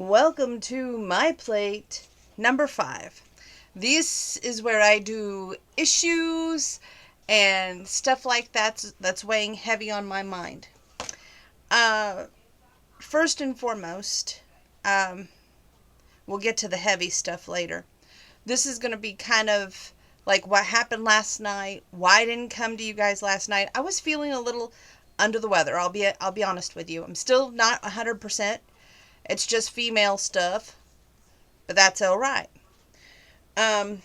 Welcome to my plate number 5. This is where I do issues and stuff like that's weighing heavy on my mind. Uh, First and foremost, um, we'll get to the heavy stuff later. This is going to be kind of like what happened last night. Why I didn't come to you guys last night. I was feeling a little under the weather. I'll be honest with you. I'm still not 100%. It's just female stuff, but that's all right. Um,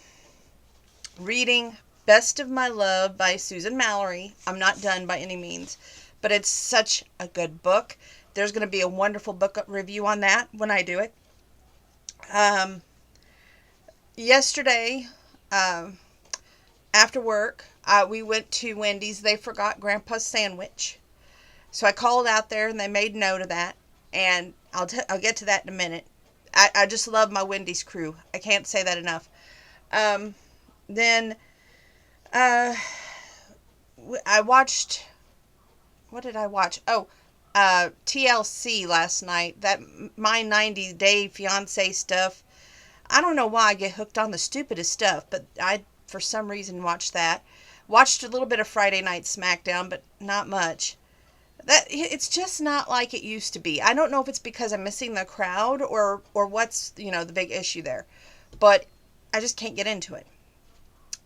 Reading Best of My Love by Susan Mallory. I'm not done by any means, but it's such a good book. There's going to be a wonderful book review on that when I do it. Um, Yesterday, um, after work, we went to Wendy's. They forgot Grandpa's sandwich. So I called out there and they made note of that. And I'll get to that in a minute. I just love my Wendy's crew. I can't say that enough. Um, then uh, I watched. What did I watch? Oh, TLC last night. That My 90 Day Fiance stuff. I don't know why I get hooked on the stupidest stuff, but I, for some reason, watched that. Watched a little bit of Friday Night SmackDown, but not much. It's just not like it used to be. I don't know if it's because I'm missing the crowd or what's the big issue there, but I just can't get into it.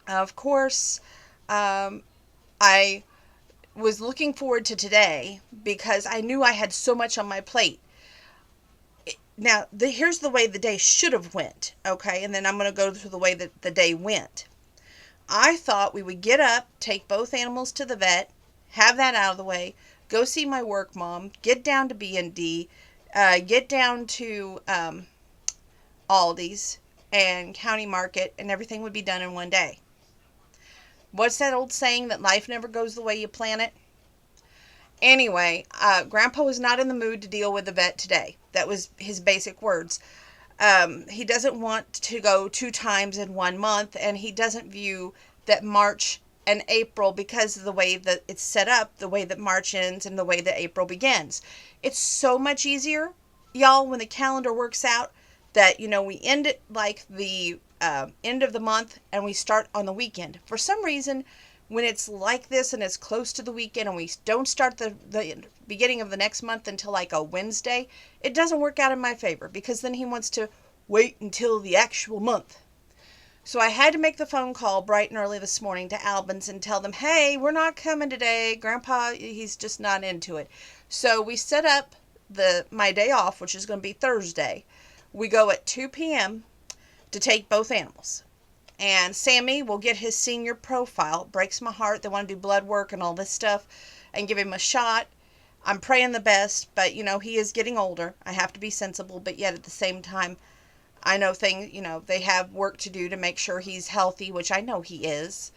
Of course, um, I was looking forward to today because I knew I had so much on my plate. Now, here's the way the day should have went, okay? And then I'm going to go through the way that the day went. I thought we would get up, take both animals to the vet, have that out of the way, go see my work mom, get down to B&D, get down to Aldi's and County Market, and everything would be done in one day. What's that old saying that life never goes the way you plan it? Anyway, Grandpa was not in the mood to deal with the vet today. That was his basic words. He doesn't want to go 2 times in 1 month, and he doesn't view that March and April, because of the way that it's set up, the way that March ends and the way that April begins. It's so much easier, y'all, when the calendar works out that, we end it like the end of the month and we start on the weekend. For some reason, when it's like this and it's close to the weekend and we don't start the beginning of the next month until like a Wednesday, it doesn't work out in my favor because then he wants to wait until the actual month. So I had to make the phone call bright and early this morning to Albans and tell them, hey, we're not coming today. Grandpa, he's just not into it. So we set up my day off, which is going to be Thursday. We go at 2 p.m. to take both animals. And Sammy will get his senior profile. Breaks my heart. They want to do blood work and all this stuff and give him a shot. I'm praying the best, but, he is getting older. I have to be sensible, but yet at the same time, I know they have work to do to make sure he's healthy, which I know he is.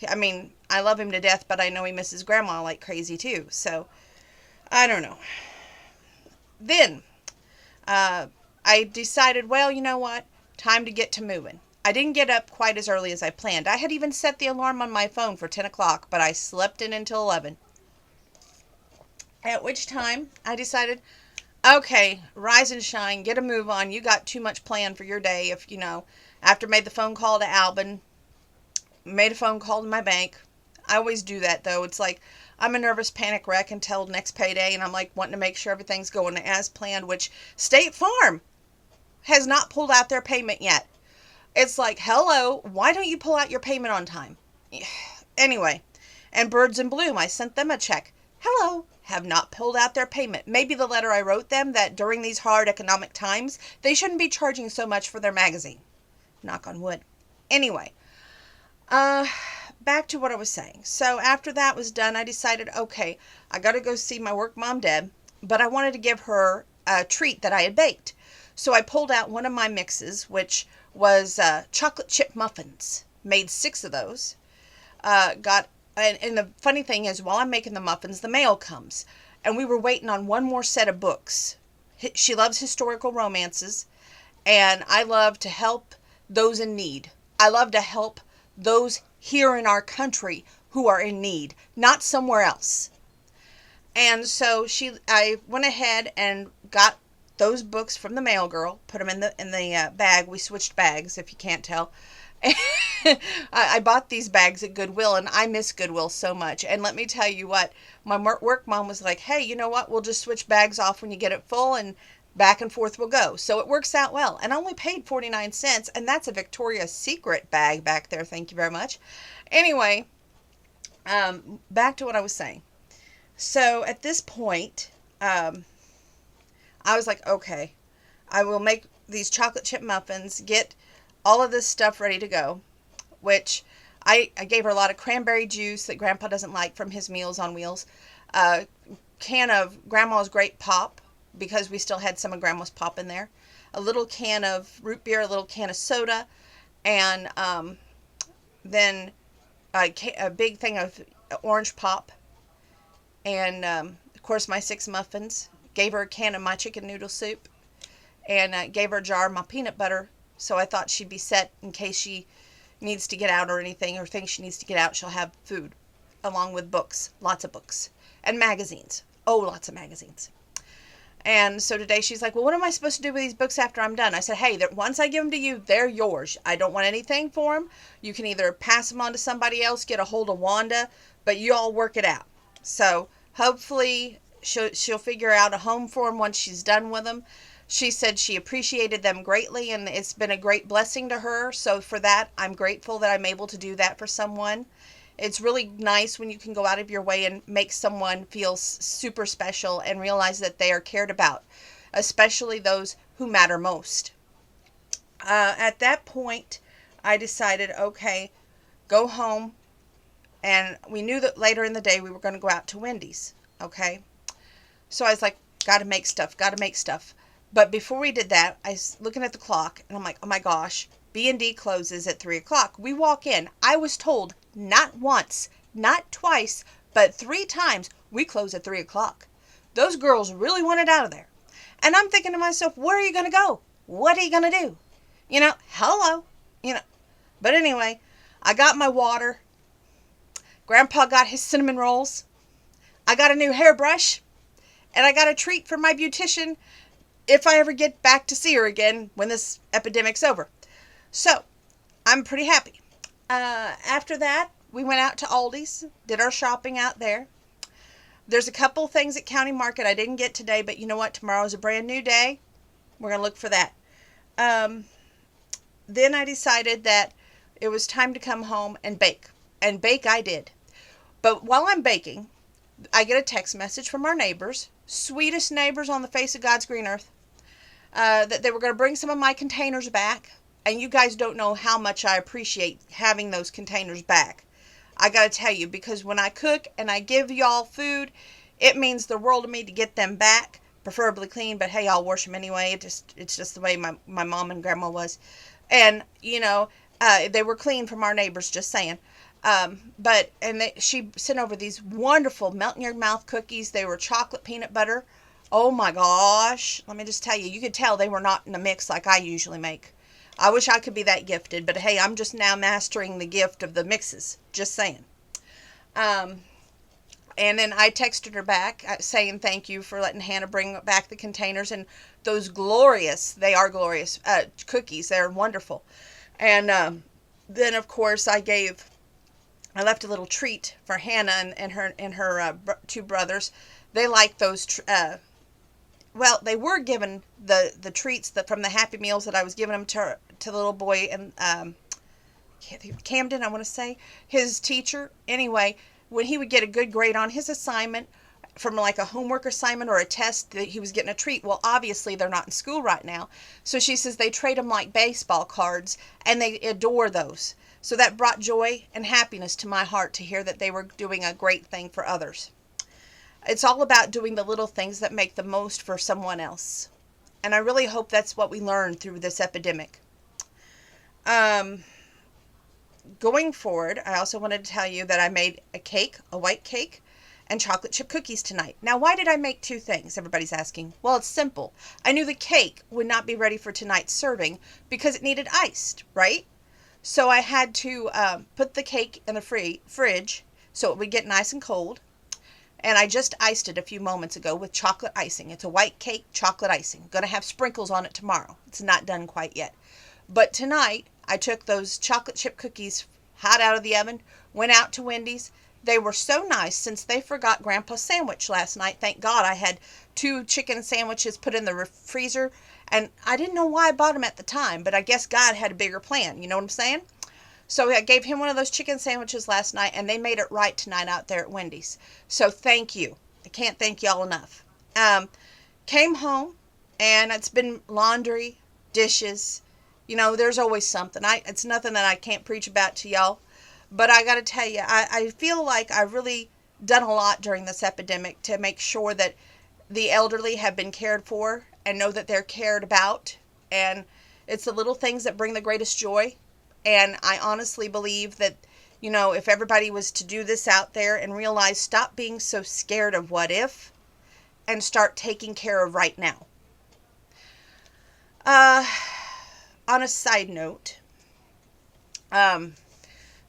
I mean, I love him to death, but I know he misses Grandma like crazy too. So, I don't know. Then, I decided, well, you know what? Time to get to moving. I didn't get up quite as early as I planned. I had even set the alarm on my phone for 10 o'clock, but I slept in until 11. At which time, I decided, okay, rise and shine, get a move on. You got too much planned for your day. After made the phone call to Albin, made a phone call to my bank. I always do that though. It's like I'm a nervous panic wreck until next payday, and I'm like wanting to make sure everything's going as planned, which State Farm has not pulled out their payment yet. It's like, hello, why don't you pull out your payment on time? Anyway, and Birds in Bloom, I sent them a check. Hello, have not pulled out their payment. Maybe the letter I wrote them that during these hard economic times, they shouldn't be charging so much for their magazine. Knock on wood. Anyway, back to what I was saying. So after that was done, I decided, okay, I got to go see my work mom, Deb, but I wanted to give her a treat that I had baked. So I pulled out one of my mixes, which was chocolate chip muffins. Made 6 of those. And the funny thing is, while I'm making the muffins, the mail comes. And we were waiting on one more set of books. She loves historical romances. And I love to help those in need. I love to help those here in our country who are in need, not somewhere else. And so I went ahead and got those books from the mail girl, put them in the bag. We switched bags, if you can't tell. I bought these bags at Goodwill, and I miss Goodwill so much. And let me tell you what, my work mom was like, hey, you know what? We'll just switch bags off when you get it full, and back and forth we'll go. So it works out well. And I only paid 49 cents, and that's a Victoria's Secret bag back there. Thank you very much. Anyway, back to what I was saying. So at this point, I was like, okay, I will make these chocolate chip muffins, get all of this stuff ready to go, which I gave her a lot of cranberry juice that Grandpa doesn't like from his Meals on Wheels, a can of Grandma's Great Pop, because we still had some of Grandma's Pop in there, a little can of root beer, a little can of soda, and then a big thing of orange pop, and of course my 6 muffins. Gave her a can of my chicken noodle soup, and gave her a jar of my peanut butter, so I thought she'd be set in case she needs to get out or anything, or thinks she needs to get out. She'll have food, along with books, lots of books, and magazines. Oh, lots of magazines. And so today she's like, well, what am I supposed to do with these books after I'm done? I said, hey, once I give them to you, they're yours. I don't want anything for them. You can either pass them on to somebody else, get a hold of Wanda, but you all work it out. So hopefully she'll figure out a home for them once she's done with them. She said she appreciated them greatly, and it's been a great blessing to her. So for that, I'm grateful that I'm able to do that for someone. It's really nice when you can go out of your way and make someone feel super special and realize that they are cared about, especially those who matter most. At that point, I decided, okay, go home. And we knew that later in the day we were going to go out to Wendy's. Okay. So I was like, got to make stuff. But before we did that, I was looking at the clock, and I'm like, oh my gosh, B&D closes at 3 o'clock. We walk in. I was told not once, not twice, but 3 times we close at 3 o'clock. Those girls really wanted out of there. And I'm thinking to myself, where are you going to go? What are you going to do? Hello. But anyway, I got my water. Grandpa got his cinnamon rolls. I got a new hairbrush. And I got a treat from my beautician if I ever get back to see her again when this epidemic's over. So, I'm pretty happy. After that, we went out to Aldi's, did our shopping out there. There's a couple things at County Market I didn't get today, but you know what? Tomorrow's a brand new day. We're going to look for that. Then I decided that it was time to come home and bake. And bake I did. But while I'm baking, I get a text message from our neighbors, sweetest neighbors on the face of God's green earth, that they were going to bring some of my containers back. And you guys don't know how much I appreciate having those containers back. I got to tell you, because when I cook and I give y'all food, it means the world to me to get them back, preferably clean, but hey, I'll wash them anyway. It's just the way my mom and grandma was. And, they were clean from our neighbors, just saying. She sent over these wonderful melt-in-your-mouth cookies. They were chocolate peanut butter. Oh my gosh. Let me just tell you, you could tell they were not in a mix like I usually make. I wish I could be that gifted, but hey, I'm just now mastering the gift of the mixes. Just saying. And then I texted her back saying thank you for letting Hannah bring back the containers and those they are glorious, cookies. They're wonderful. And then, of course, I left a little treat for Hannah and her 2 brothers. They like those. They were given the treats from the Happy Meals that I was giving them to the little boy and Camden, I want to say, his teacher. Anyway, when he would get a good grade on his assignment from like a homework assignment or a test, that he was getting a treat. Well, obviously they're not in school right now, so she says they trade them like baseball cards, and they adore those. So that brought joy and happiness to my heart to hear that they were doing a great thing for others. It's all about doing the little things that make the most for someone else. And I really hope that's what we learned through this epidemic. Going forward, I also wanted to tell you that I made a white cake, and chocolate chip cookies tonight. Now, why did I make 2 things? Everybody's asking. Well, it's simple. I knew the cake would not be ready for tonight's serving because it needed iced, right? So I had to put the cake in the fridge so it would get nice and cold. And I just iced it a few moments ago with chocolate icing. It's a white cake, chocolate icing. Gonna have sprinkles on it tomorrow. It's not done quite yet. But tonight, I took those chocolate chip cookies hot out of the oven, went out to Wendy's. They were so nice since they forgot Grandpa's sandwich last night. Thank God I had 2 chicken sandwiches put in the freezer. And I didn't know why I bought them at the time, but I guess God had a bigger plan. You know what I'm saying? So I gave him one of those chicken sandwiches last night, and they made it right tonight out there at Wendy's. So thank you. I can't thank y'all enough. Came home, and it's been laundry, dishes. There's always something. It's nothing that I can't preach about to y'all. But I got to tell you, I feel like I've really done a lot during this epidemic to make sure that the elderly have been cared for and know that they're cared about. And it's the little things that bring the greatest joy. And I honestly believe that, if everybody was to do this out there and realize, stop being so scared of what if and start taking care of right now. On a side note,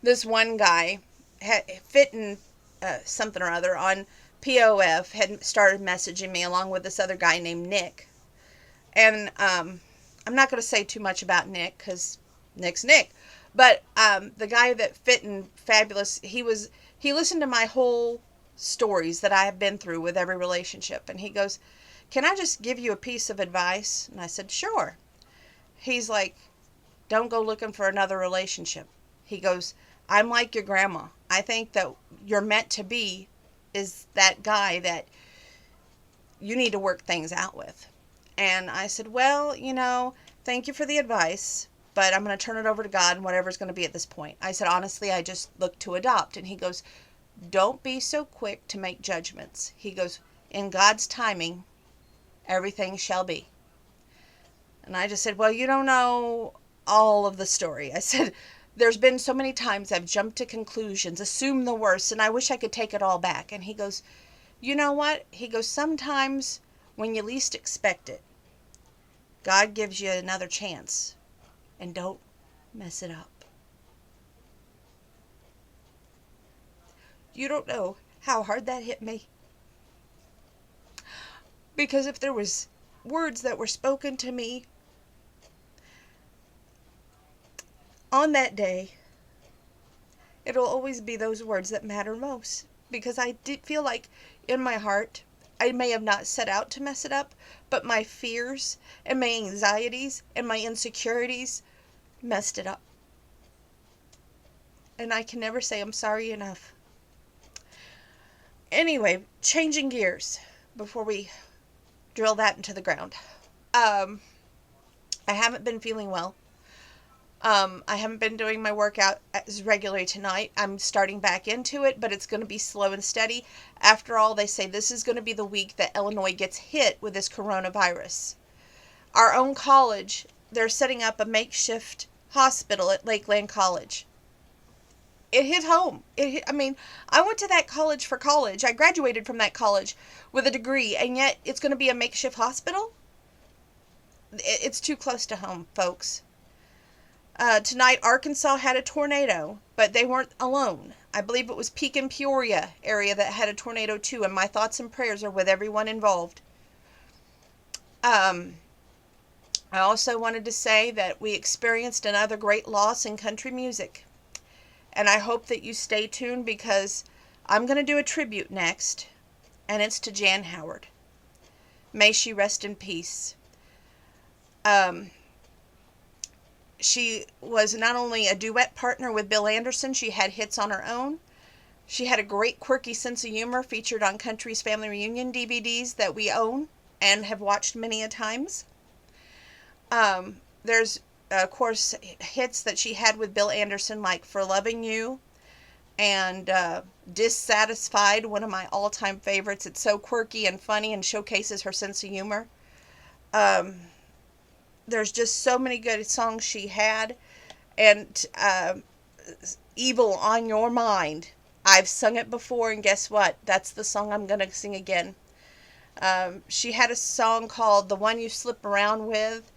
this one guy, Fitting something or other on POF, had started messaging me along with this other guy named Nick. And I'm not going to say too much about Nick because Nick's Nick. But the guy that Fitting Fabulous, he listened to my whole stories that I have been through with every relationship. And he goes, "Can I just give you a piece of advice?" And I said, "Sure." He's like, "Don't go looking for another relationship." He goes, "I'm like your grandma. I think that you're meant to be is that guy that you need to work things out with." And I said, "Well, thank you for the advice, but I'm going to turn it over to God and whatever's going to be at this point." I said, "Honestly, I just look to adopt." And he goes, "Don't be so quick to make judgments." He goes, "In God's timing, everything shall be." And I just said, "Well, you don't know all of the story." I said, "There's been so many times I've jumped to conclusions, assumed the worst, and I wish I could take it all back." And he goes, "You know what?" He goes, "Sometimes when you least expect it, God gives you another chance, and don't mess it up." You don't know how hard that hit me. Because if there was words that were spoken to me on that day, it'll always be those words that matter most. Because I did feel like in my heart, I may have not set out to mess it up, but my fears and my anxieties and my insecurities messed it up. And I can never say I'm sorry enough. Anyway, changing gears before we drill that into the ground. I haven't been feeling well. I haven't been doing my workout as regularly tonight. I'm starting back into it, but it's going to be slow and steady. After all, they say this is going to be the week that Illinois gets hit with this coronavirus. Our own college, they're setting up a makeshift hospital at Lakeland College. It hit home. I went to that college for college. I graduated from that college with a degree, and yet it's going to be a makeshift hospital? It's too close to home, folks. Tonight, Arkansas had a tornado, but they weren't alone. I believe it was Pekin, Peoria area that had a tornado too, and my thoughts and prayers are with everyone involved. I also wanted to say that we experienced another great loss in country music. And I hope that you stay tuned because I'm going to do a tribute next, and it's to Jan Howard. May she rest in peace. She was not only a duet partner with Bill Anderson, she had hits on her own. She had a great quirky sense of humor featured on Country's Family Reunion DVDs that we own and have watched many a times. There's, of course, hits that she had with Bill Anderson like For Loving You and Dissatisfied, one of my all-time favorites. It's so quirky and funny and showcases her sense of humor. There's just so many good songs she had. And Evil on Your Mind. I've sung it before, and guess what? That's the song I'm going to sing again. She had a song called The One You Slip Around With.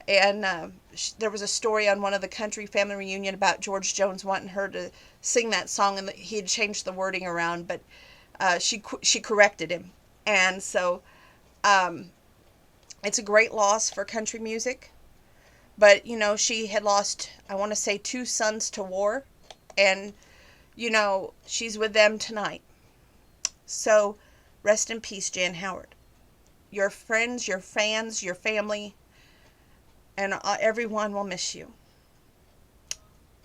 And there was a story on one of the Country Family Reunion about George Jones wanting her to sing that song, and he had changed the wording around. But She corrected him, and so um, it's a great loss for country music. But she had lost, I want to say, 2 sons to war, and she's with them tonight. So rest in peace, Jan Howard. Your friends, your fans, your family, and everyone will miss you.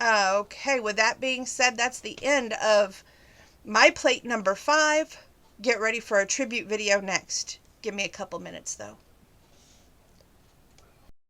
Okay, with that being said, that's the end of my plate number 5. Get ready for a tribute video next. Give me a couple minutes, though.